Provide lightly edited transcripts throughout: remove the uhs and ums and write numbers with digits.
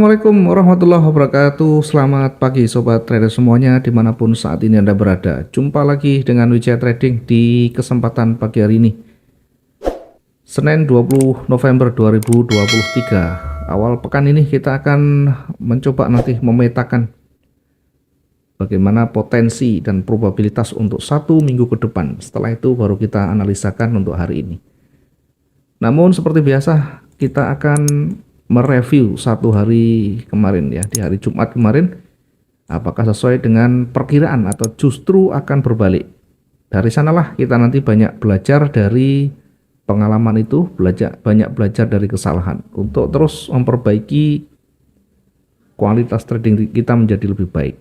Assalamualaikum warahmatullahi wabarakatuh. Selamat pagi sobat trader semuanya dimanapun saat ini Anda berada. Jumpa lagi dengan Wijaya Trading di kesempatan pagi hari ini, Senin 20 November 2023. Awal pekan ini kita akan mencoba nanti memetakan bagaimana potensi dan probabilitas untuk 1 minggu ke depan. Setelah itu baru kita analisakan untuk hari ini. Namun seperti biasa kita akan mereview 1 hari kemarin ya, di hari Jumat kemarin, apakah sesuai dengan perkiraan atau justru akan berbalik. Dari sanalah kita nanti banyak belajar dari pengalaman itu, banyak belajar dari kesalahan untuk terus memperbaiki kualitas trading kita menjadi lebih baik.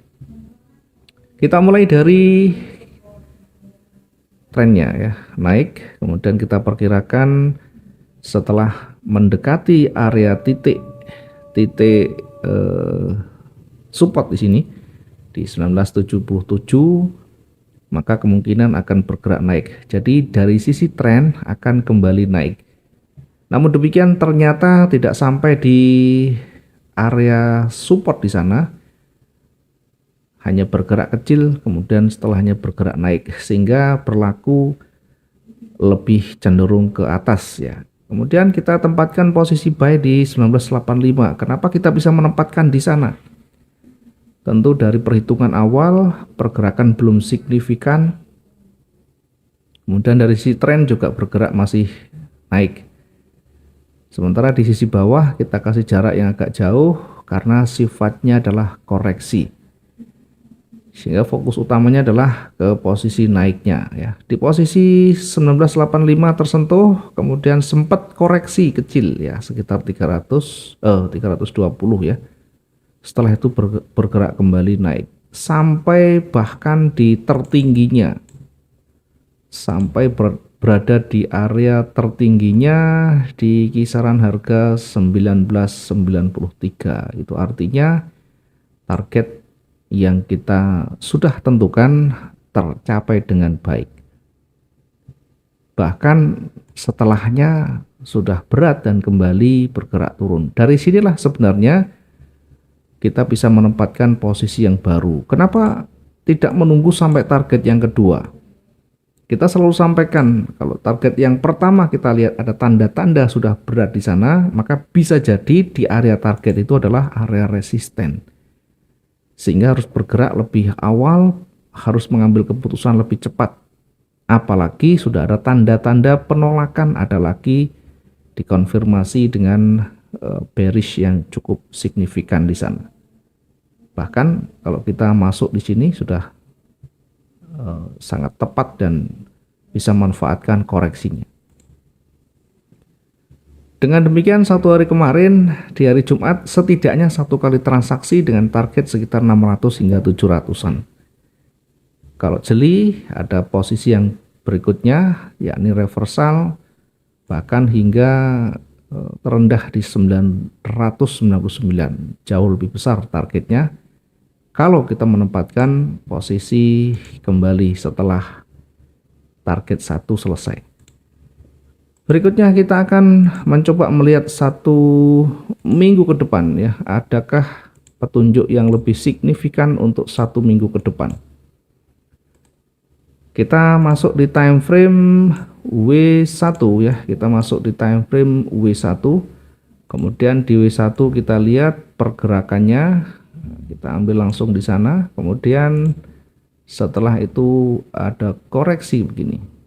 Kita mulai dari trennya ya, naik, kemudian kita perkirakan setelah mendekati area titik support di sini di 1977, maka kemungkinan akan bergerak naik. Jadi dari sisi tren akan kembali naik. Namun demikian ternyata tidak sampai di area support di sana, hanya bergerak kecil, kemudian setelahnya bergerak naik, sehingga berlaku lebih cenderung ke atas ya. Kemudian kita tempatkan posisi buy di 1985. Kenapa kita bisa menempatkan di sana? Tentu dari perhitungan awal pergerakan belum signifikan. Kemudian dari sisi tren juga bergerak masih naik. Sementara di sisi bawah kita kasih jarak yang agak jauh karena sifatnya adalah koreksi. Sehingga fokus utamanya adalah ke posisi naiknya ya. Di posisi 1985 tersentuh, kemudian sempat koreksi kecil ya, sekitar 320 ya. Setelah itu bergerak kembali naik sampai bahkan di tertingginya, sampai berada di area tertingginya di kisaran harga 1993. Itu artinya target yang kita sudah tentukan tercapai dengan baik. Bahkan setelahnya sudah berat dan kembali bergerak turun. Dari sinilah sebenarnya kita bisa menempatkan posisi yang baru. Kenapa tidak menunggu sampai target yang kedua? Kita selalu sampaikan kalau target yang pertama kita lihat ada tanda-tanda sudah berat di sana, maka bisa jadi di area target itu adalah area resisten. Sehingga harus bergerak lebih awal, harus mengambil keputusan lebih cepat. Apalagi sudah ada tanda-tanda penolakan, ada lagi dikonfirmasi dengan bearish yang cukup signifikan di sana. Bahkan kalau kita masuk di sini sudah sangat tepat dan bisa manfaatkan koreksinya. Dengan demikian 1 hari kemarin di hari Jumat setidaknya 1 kali transaksi dengan target sekitar 600 hingga 700-an. Kalau jeli ada posisi yang berikutnya yakni reversal bahkan hingga terendah di 999, jauh lebih besar targetnya kalau kita menempatkan posisi kembali setelah target 1 selesai. Berikutnya kita akan mencoba melihat 1 minggu ke depan ya. Adakah petunjuk yang lebih signifikan untuk 1 minggu ke depan? Kita masuk di time frame W1 ya. Kita masuk di time frame W1. Kemudian di W1 kita lihat pergerakannya. Kita ambil langsung di sana. Kemudian setelah itu ada koreksi begini.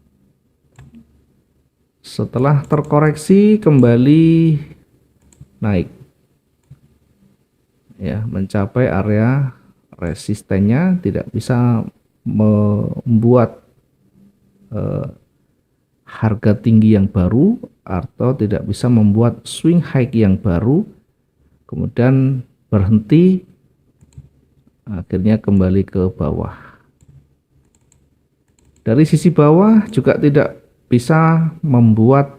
Setelah terkoreksi kembali naik ya, mencapai area resistennya, tidak bisa membuat harga tinggi yang baru atau tidak bisa membuat swing high yang baru, kemudian berhenti, akhirnya kembali ke bawah. Dari sisi bawah juga tidak bisa membuat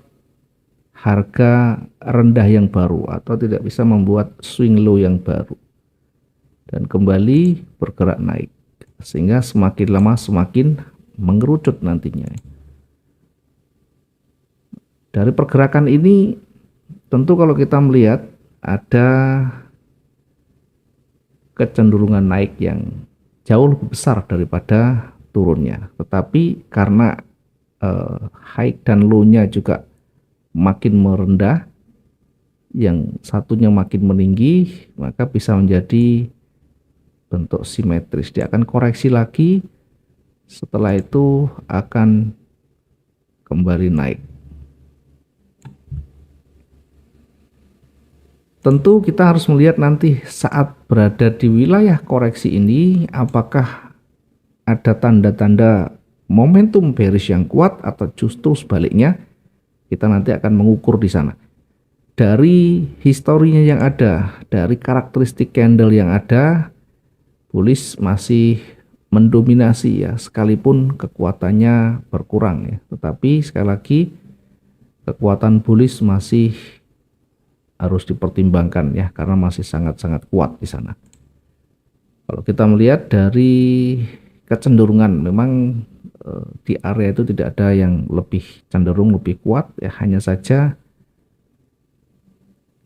harga rendah yang baru atau tidak bisa membuat swing low yang baru dan kembali bergerak naik, sehingga semakin lama semakin mengerucut nantinya. Dari pergerakan ini tentu kalau kita melihat ada kecenderungan naik yang jauh lebih besar daripada turunnya. Tetapi karena high dan low-nya juga makin merendah, yang satunya makin meninggi, maka bisa menjadi bentuk simetris. Dia akan koreksi lagi, setelah itu akan kembali naik. Tentu kita harus melihat nanti saat berada di wilayah koreksi ini, apakah ada tanda-tanda momentum bearish yang kuat atau justru sebaliknya. Kita nanti akan mengukur di sana. Dari historinya yang ada, dari karakteristik candle yang ada, bullish masih mendominasi ya, sekalipun kekuatannya berkurang ya. Tetapi sekali lagi kekuatan bullish masih harus dipertimbangkan ya, karena masih sangat-sangat kuat di sana. Kalau kita melihat dari kecenderungan, memang di area itu tidak ada yang lebih cenderung lebih kuat ya, hanya saja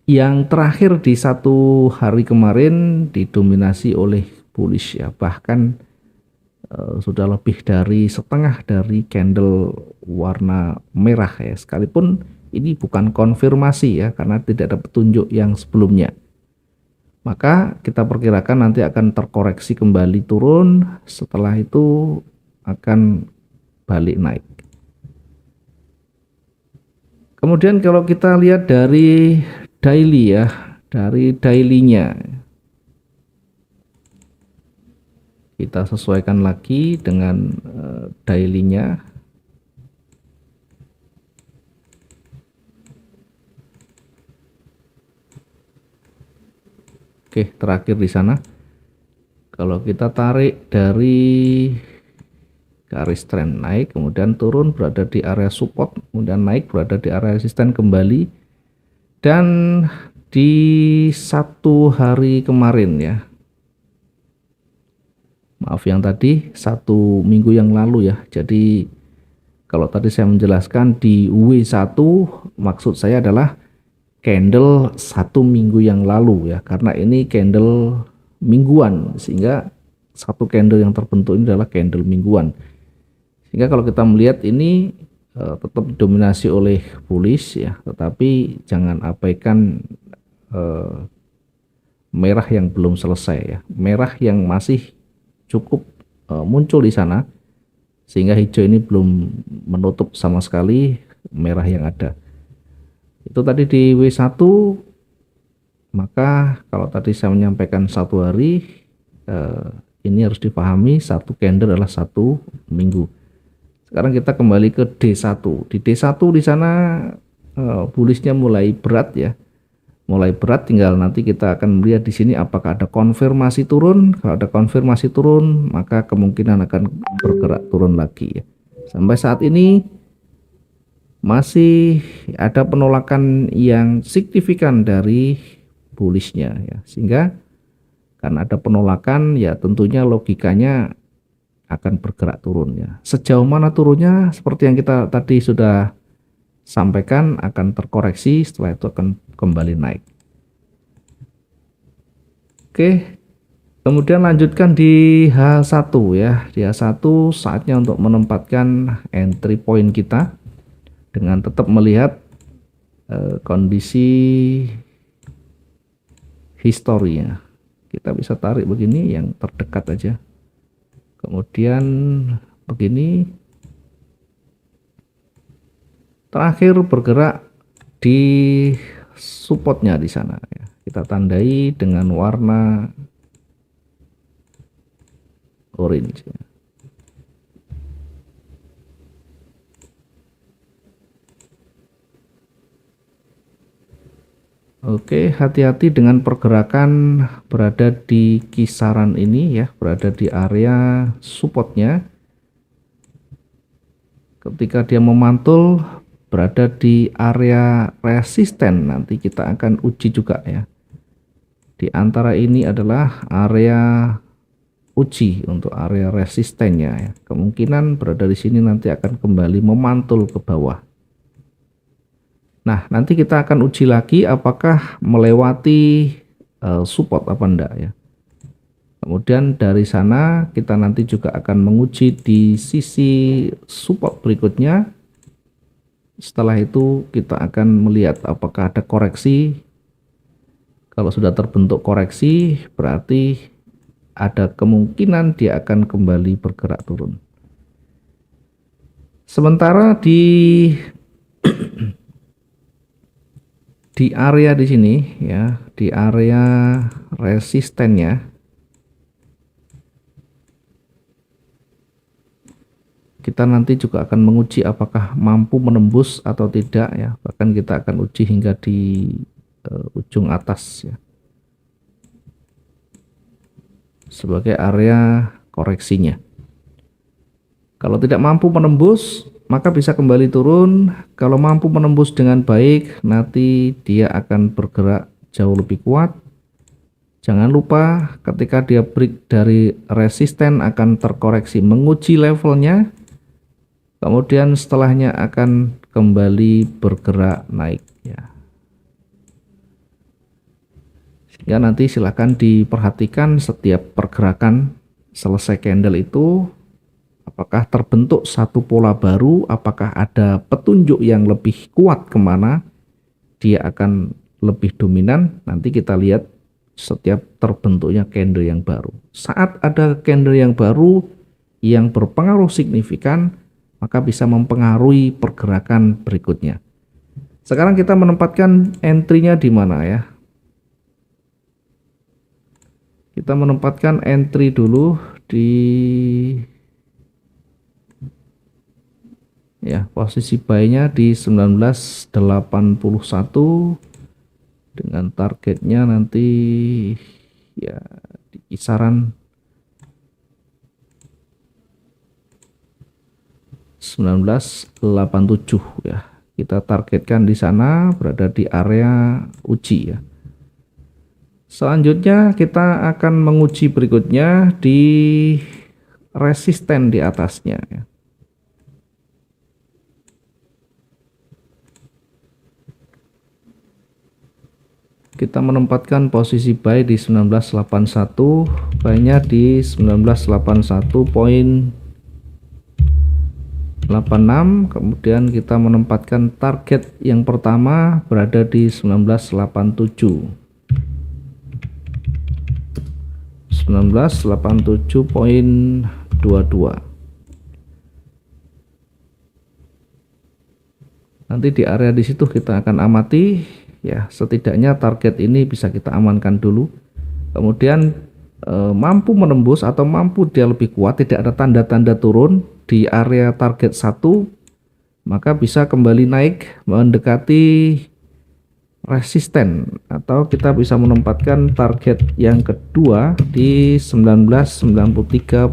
yang terakhir di satu hari kemarin didominasi oleh bullish ya, bahkan sudah lebih dari setengah dari candle warna merah ya, sekalipun ini bukan konfirmasi ya, karena tidak ada petunjuk yang sebelumnya. Maka kita perkirakan nanti akan terkoreksi kembali turun, setelah itu akan balik naik. Kemudian kalau kita lihat dari daily ya, dari daily-nya kita sesuaikan lagi dengan daily-nya. Oke, terakhir di sana. Kalau kita tarik dari garis trend naik, kemudian turun berada di area support, kemudian naik berada di area resisten kembali. Dan di satu hari kemarin ya, maaf yang tadi satu minggu yang lalu ya. Jadi kalau tadi saya menjelaskan di W1, maksud saya adalah candle satu minggu yang lalu ya, karena ini candle mingguan, sehingga satu candle yang terbentuk ini adalah candle mingguan, sehingga kalau kita melihat ini tetap didominasi oleh bullish ya, tetapi jangan abaikan merah yang belum selesai ya, merah yang masih cukup muncul di sana, sehingga hijau ini belum menutup sama sekali merah yang ada. Itu tadi di W1. Maka kalau tadi saya menyampaikan satu hari, ini harus dipahami satu candle adalah satu minggu. Sekarang kita kembali ke D1. Di D1 di sana bullishnya mulai berat ya, mulai berat. Tinggal nanti kita akan melihat di sini apakah ada konfirmasi turun. Kalau ada konfirmasi turun, maka kemungkinan akan bergerak turun lagi ya. Sampai saat ini masih ada penolakan yang signifikan dari bullishnya ya, sehingga karena ada penolakan ya, tentunya logikanya akan bergerak turun ya. Sejauh mana turunnya, seperti yang kita tadi sudah sampaikan, akan terkoreksi, setelah itu akan kembali naik. Oke, kemudian lanjutkan di H1 ya. Di H1 saatnya untuk menempatkan entry point kita dengan tetap melihat kondisi historinya. Kita bisa tarik begini, yang terdekat aja, kemudian begini, terakhir bergerak di supportnya di sana ya. Kita tandai dengan warna orange ya. Oke, hati-hati dengan pergerakan berada di kisaran ini ya, berada di area supportnya. Ketika dia memantul berada di area resisten, nanti kita akan uji juga ya. Di antara ini adalah area uji untuk area resistennya ya. Kemungkinan berada di sini nanti akan kembali memantul ke bawah. Nah, nanti kita akan uji lagi apakah melewati support apa enggak ya. Kemudian dari sana kita nanti juga akan menguji di sisi support berikutnya. Setelah itu kita akan melihat apakah ada koreksi. Kalau sudah terbentuk koreksi, berarti ada kemungkinan dia akan kembali bergerak turun. Sementara di area di sini ya, di area resistennya kita nanti juga akan menguji apakah mampu menembus atau tidak ya. Bahkan kita akan uji hingga di ujung atas ya, sebagai area koreksinya. Kalau tidak mampu menembus, maka bisa kembali turun. Kalau mampu menembus dengan baik, nanti dia akan bergerak jauh lebih kuat. Jangan lupa ketika dia break dari resisten akan terkoreksi, menguji levelnya. Kemudian setelahnya akan kembali bergerak naik ya. Sehingga nanti silakan diperhatikan setiap pergerakan selesai candle itu, apakah terbentuk satu pola baru, apakah ada petunjuk yang lebih kuat kemana dia akan lebih dominan. Nanti kita lihat setiap terbentuknya candle yang baru. Saat ada candle yang baru yang berpengaruh signifikan, maka bisa mempengaruhi pergerakan berikutnya. Sekarang kita menempatkan entry-nya di mana ya? Kita menempatkan entry dulu di ya, posisi buy-nya di 1981 dengan targetnya nanti ya di kisaran 1987 ya. Kita targetkan di sana, berada di area uji ya. Selanjutnya kita akan menguji berikutnya di resisten di atasnya ya. Kita menempatkan posisi buy di 1981, buy-nya di 1981.86, kemudian kita menempatkan target yang pertama berada di 1987. 1987.22. Nanti di area di situ kita akan amati ya, setidaknya target ini bisa kita amankan dulu. Kemudian mampu menembus atau mampu dia lebih kuat, tidak ada tanda-tanda turun di area target 1, maka bisa kembali naik mendekati resisten, atau kita bisa menempatkan target yang kedua di 1993.48.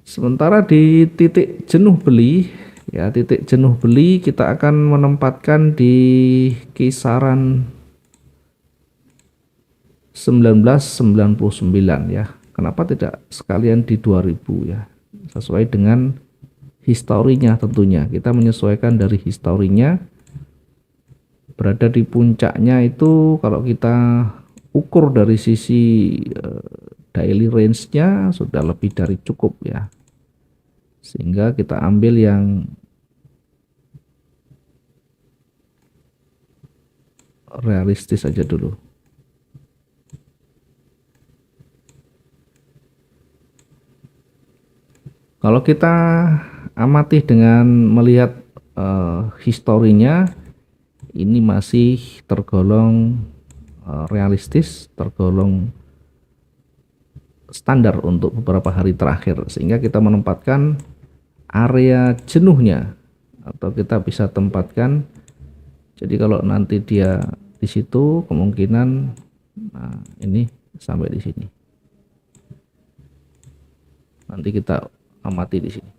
Sementara di titik jenuh beli ya, titik jenuh beli kita akan menempatkan di kisaran 1999 ya. Kenapa tidak sekalian di 2000 ya, sesuai dengan historinya. Tentunya kita menyesuaikan dari historinya. Berada di puncaknya itu kalau kita ukur dari sisi daily range-nya sudah lebih dari cukup ya, sehingga kita ambil yang realistis saja dulu. Kalau kita amati dengan melihat historinya, ini masih tergolong realistis, tergolong standar untuk beberapa hari terakhir, sehingga kita menempatkan area jenuhnya, atau kita bisa tempatkan. Jadi kalau nanti dia di situ, kemungkinan nah ini sampai di sini. Nanti kita amati di sini.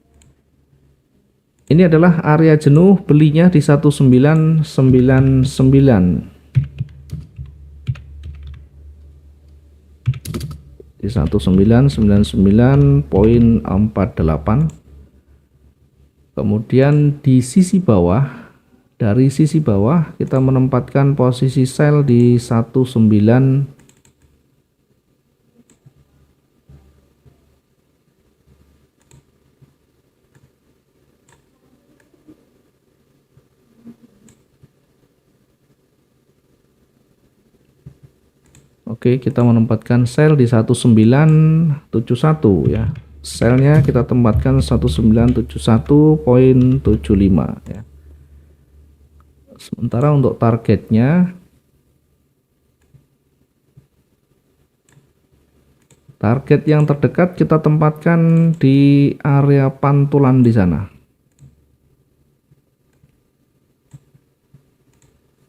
Ini adalah area jenuh belinya di 1999. Di 1999.48. Kemudian di sisi bawah Dari sisi bawah kita menempatkan posisi sell di 19. Oke, kita menempatkan sell di 1971 ya. Selnya kita tempatkan 1971.75 ya. Sementara untuk targetnya, target yang terdekat kita tempatkan di area pantulan di sana.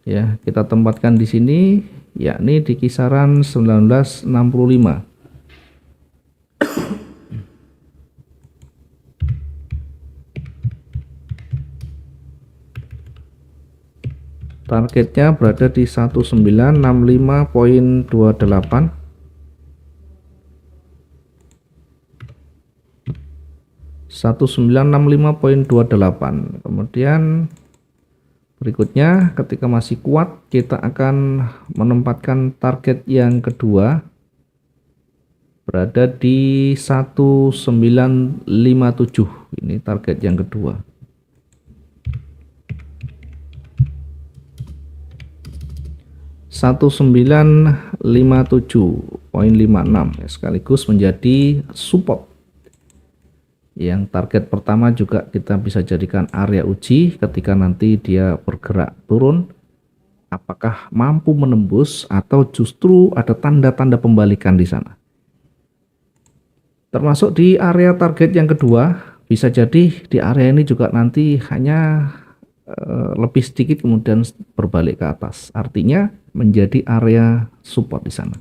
Ya, kita tempatkan di sini yakni di kisaran 1965. Targetnya berada di 1965.28. Kemudian berikutnya ketika masih kuat kita akan menempatkan target yang kedua berada di 1957. Ini target yang kedua. 1957.56 ya, sekaligus menjadi support. Yang target pertama juga kita bisa jadikan area uji ketika nanti dia bergerak turun, apakah mampu menembus atau justru ada tanda-tanda pembalikan di sana. Termasuk di area target yang kedua, bisa jadi di area ini juga nanti hanya lebih sedikit kemudian berbalik ke atas, artinya menjadi area support di sana.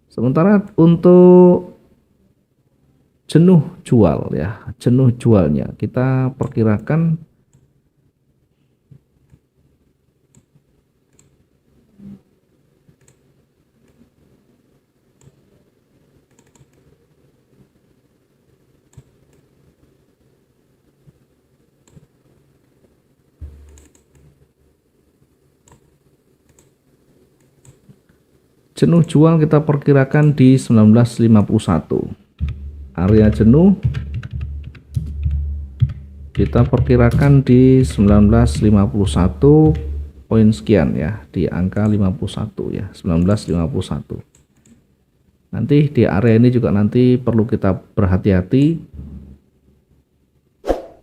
Sementara untuk jenuh jual ya, jenuh jualnya kita perkirakan jenuh jual kita perkirakan di 1951. Area jenuh kita perkirakan di 1951 poin sekian ya, di angka 51 ya, 1951. Nanti di area ini juga nanti perlu kita berhati-hati.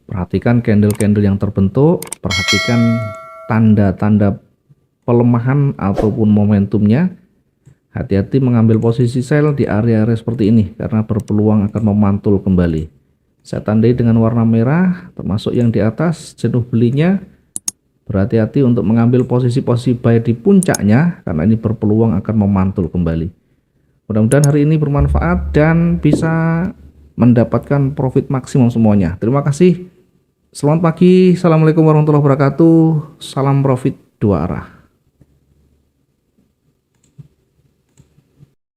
Perhatikan candle-candle yang terbentuk, perhatikan tanda-tanda pelemahan ataupun momentumnya. Hati-hati mengambil posisi sell di area-area seperti ini karena berpeluang akan memantul kembali. Saya tandai dengan warna merah, termasuk yang di atas jenuh belinya. Berhati-hati untuk mengambil posisi-posisi buy di puncaknya karena ini berpeluang akan memantul kembali. Mudah-mudahan hari ini bermanfaat dan bisa mendapatkan profit maksimum semuanya. Terima kasih. Selamat pagi. Assalamualaikum warahmatullahi wabarakatuh. Salam profit dua arah.